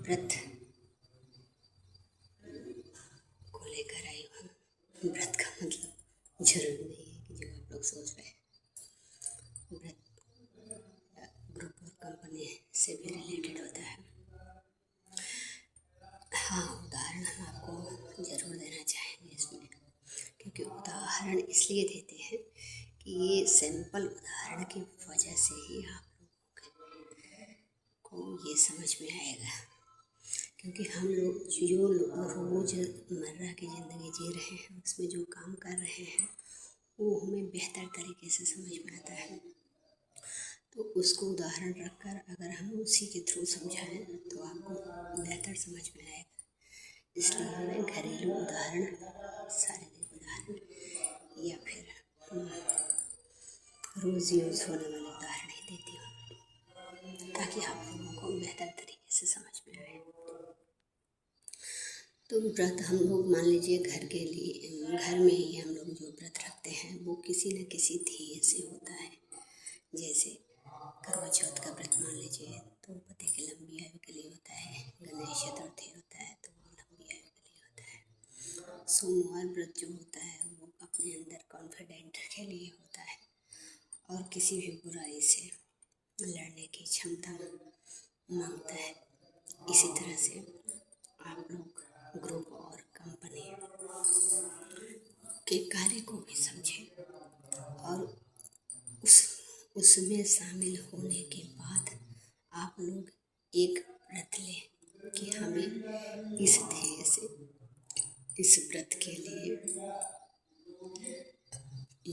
व्रत को लेकर आई हूँ। व्रत का मतलब जरूरी नहीं है कि जो आप लोग सोच रहे हैं। व्रत ग्रुप और कंपनी से भी रिलेटेड होता है। हाँ, उदाहरण हम आपको ज़रूर देना चाहेंगे इसमें, क्योंकि उदाहरण इसलिए देते हैं कि ये सिंपल उदाहरण की वजह से ही आप लोगों को ये समझ में आएगा। क्योंकि हम लोग जो रोज़मर्रा की ज़िंदगी जी रहे हैं, उसमें जो काम कर रहे हैं वो हमें बेहतर तरीके से समझ में आता है। तो उसको उदाहरण रखकर अगर हम उसी के थ्रू समझाएं तो आपको बेहतर समझ में आएगा। इसलिए मैं घरेलू उदाहरण, शारीरिक उदाहरण या फिर रोज़ यूज़ होने वाले उदाहरण ही देती हूँ, ताकि आप लोगों को बेहतर तरीके से समझ में आए। तो व्रत हम लोग मान लीजिए घर के लिए, घर में ही हम लोग जो व्रत रखते हैं वो किसी न किसी ध्येय से होता है। जैसे करवा चौथ का व्रत मान लीजिए तो पति की लंबी आयु के लिए होता है। गणेश चतुर्थी होता है तो वो लंबी आयु के लिए होता है। सोमवार व्रत जो होता है वो अपने अंदर कॉन्फिडेंट के लिए होता है और किसी भी बुराई से लड़ने की क्षमता मांगता है। इसी तरह से आप लोग ग्रुप और कंपनी के कार्य को भी समझें और उसमें शामिल होने के बाद आप लोग एक व्रत लें कि हमें इस ध्येय से, इस व्रत के लिए,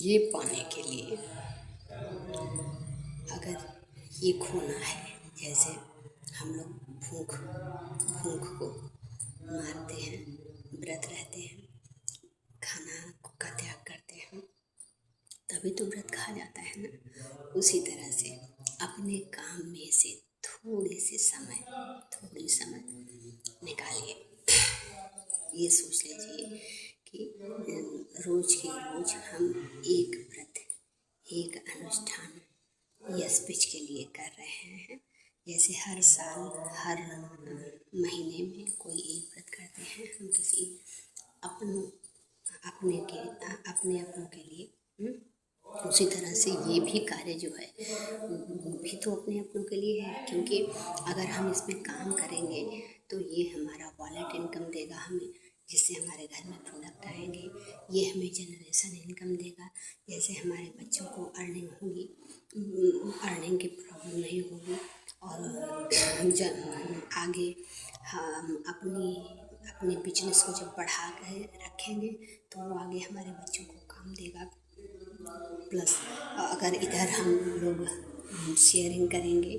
ये पाने के लिए अगर ये खोना है, जैसे हम लोग भूख को मारते हैं, व्रत रहते हैं, खाना का त्याग करते हैं, तभी तो व्रत खा जाता है ना। उसी तरह से अपने काम में से थोड़ी समय निकालिए। ये सोच लीजिए कि रोज के रोज हम एक व्रत, एक अनुष्ठान या स्पीच के लिए कर रहे हैं। जैसे हर साल, हर महीने में कोई एक व्रत करते हैं हम किसी अपनों के लिए। उसी तरह से ये भी कार्य जो है वो भी तो अपनों के लिए है, क्योंकि अगर हम इसमें काम करेंगे तो ये हमारा वॉलेट इनकम देगा हमें, जिससे हमारे घर में प्रोडक्ट आएंगे। ये हमें जनरेशन इनकम देगा, जैसे हमारे बच्चों को अर्निंग होगी, अर्निंग की प्रॉब्लम नहीं होगी। और जब आगे हम अपने बिजनेस को जब बढ़ा कर रखेंगे तो वो आगे हमारे बच्चों को काम देगा। प्लस अगर इधर हम लोग शेयरिंग करेंगे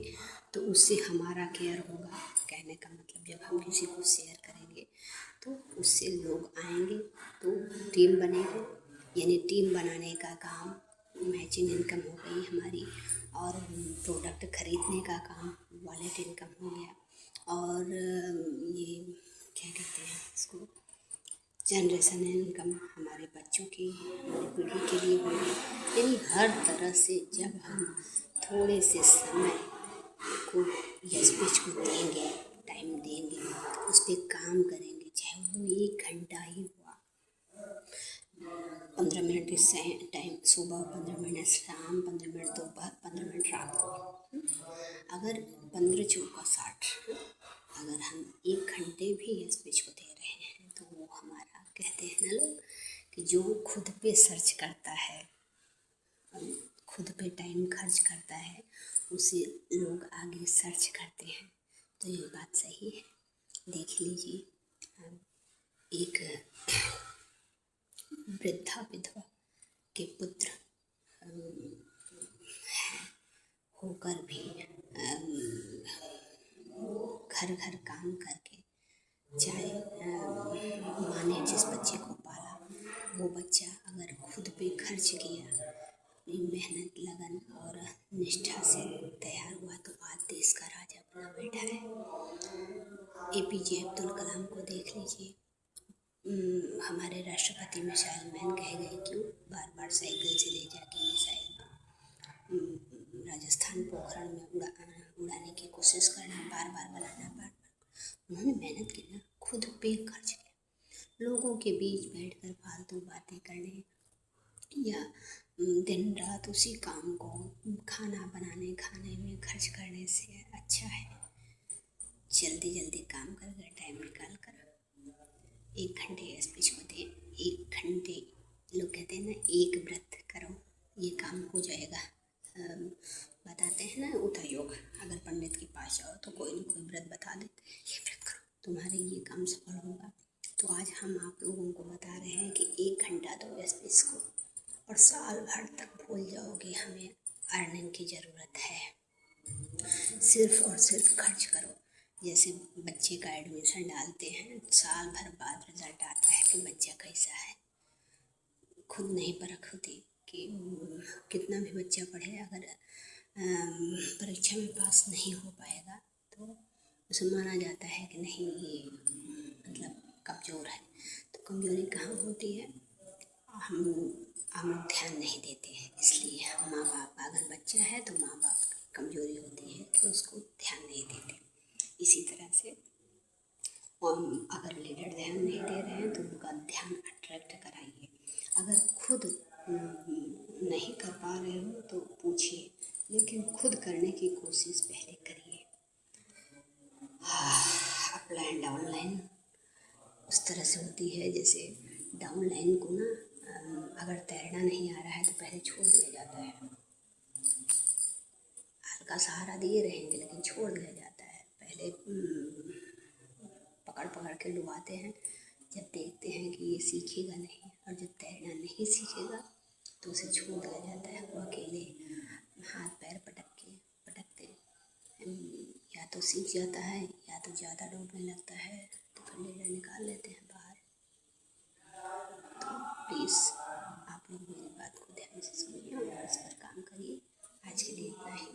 तो उससे हमारा केयर होगा। कहने का मतलब जब हम किसी को शेयर करेंगे तो उससे लोग आएंगे तो टीम बनेगी, यानी टीम बनाने का काम, मैचिंग इनकम हो गई हमारी, और प्रोडक्ट खरीदने का काम, वॉलेट इनकम हो गया, और ये क्या कहते हैं इसको, जनरेशन इनकम हमारे बच्चों की, हमारी पीढ़ी के लिए होगी। यानी हर तरह से जब हम थोड़े से समय को या स्पीच को देंगे, टाइम देंगे, उस पर काम करेंगे, चाहे वो 1 घंटा ही हुआ, 15 मिनट इस टाइम सुबह, 15 मिनट शाम, 15 मिनट दोपहर, 15 मिनट रात को, अगर 15 चौका 60, अगर हम 1 घंटे भी स्पीच को दे रहे हैं तो वो हमारा, कहते हैं ना लोग कि जो खुद पे सर्च करता है, खुद पे टाइम खर्च करता है, उसे लोग आगे सर्च करते हैं। तो ये बात सही है। देख लीजिए, एक वृद्धा विधवा के पुत्र होकर भी घर घर काम करके, चाहे माँ ने जिस बच्चे को पाला वो बच्चा अगर खुद पे खर्च किया, मेहनत, लगन और निष्ठा से तैयार हुआ, तो आज देश का राजा बना बैठा है। APJ अब्दुल कलाम को देख लीजिए, हमारे राष्ट्रपति मिसाइल मैन कहे गए, क्यों बार बार साइकिल से ले जाके मिसाइल राजस्थान पोखरण में उड़ाने की कोशिश करना, बार बार बनाना, बार बार उन्होंने मेहनत की ना, खुद पे खर्च किया। लोगों के बीच बैठकर फालतू बातें करने या दिन रात उसी काम को खाना बनाने खाने में खर्च करने से अच्छा है जल्दी जल्दी काम कर टाइम निकाल कर 1 घंटे एसपीच को दे। 1 घंटे, लोग कहते हैं ना एक व्रत करो ये काम हो जाएगा। बताते हैं ना उठा योग, अगर पंडित के पास जाओ तो कोई ना कोई व्रत बता देते हैं, ये व्रत करो तुम्हारे ये काम सफल होगा। तो आज हम आप लोगों को बता रहे हैं कि 1 घंटा दो एसपीच को और साल भर तक भूल जाओगे हमें अर्निंग की ज़रूरत है। सिर्फ और सिर्फ खर्च करो। जैसे बच्चे का एडमिशन डालते हैं, साल भर बाद रिजल्ट आता है कि बच्चा कैसा है, खुद नहीं परख होती कि कितना भी बच्चा पढ़े, अगर परीक्षा में पास नहीं हो पाएगा तो उसे माना जाता है कि नहीं ये मतलब कमज़ोर है। तो कमज़ोरी कहाँ होती है, हम लोग ध्यान नहीं देते हैं। इसलिए माँ बाप, अगर बच्चा है तो माँ बाप की कमज़ोरी होती है कि उसको ध्यान नहीं देते। इसी तरह से अगर लीडर ध्यान नहीं दे रहे हैं तो उनका ध्यान अट्रैक्ट कराइए। अगर खुद नहीं कर पा रहे हो तो पूछिए, लेकिन खुद करने की कोशिश पहले करिए। अपलाइन डाउनलाइन उस तरह से होती है, जैसे डाउनलाइन को ना अगर तैरना नहीं आ रहा है तो पहले छोड़ दिया जाता है। हल्का सहारा दिए रहेंगे लेकिन छोड़ दिया जाता है। पहले पकड़ पकड़ के डुबाते हैं, जब देखते हैं कि ये सीखेगा नहीं और जब तैरना नहीं सीखेगा तो उसे छोड़ दिया जाता है। वो अकेले हाथ पैर पटकते या तो सीख जाता है या तो ज़्यादा डूबने लगता है तो फिर लीडर निकाल लेते हैं बाहर। तो प्लीज़ आप लोग मेरी बात को ध्यान से सुनिए और इस पर काम करिए। आज के लिए इतना ही।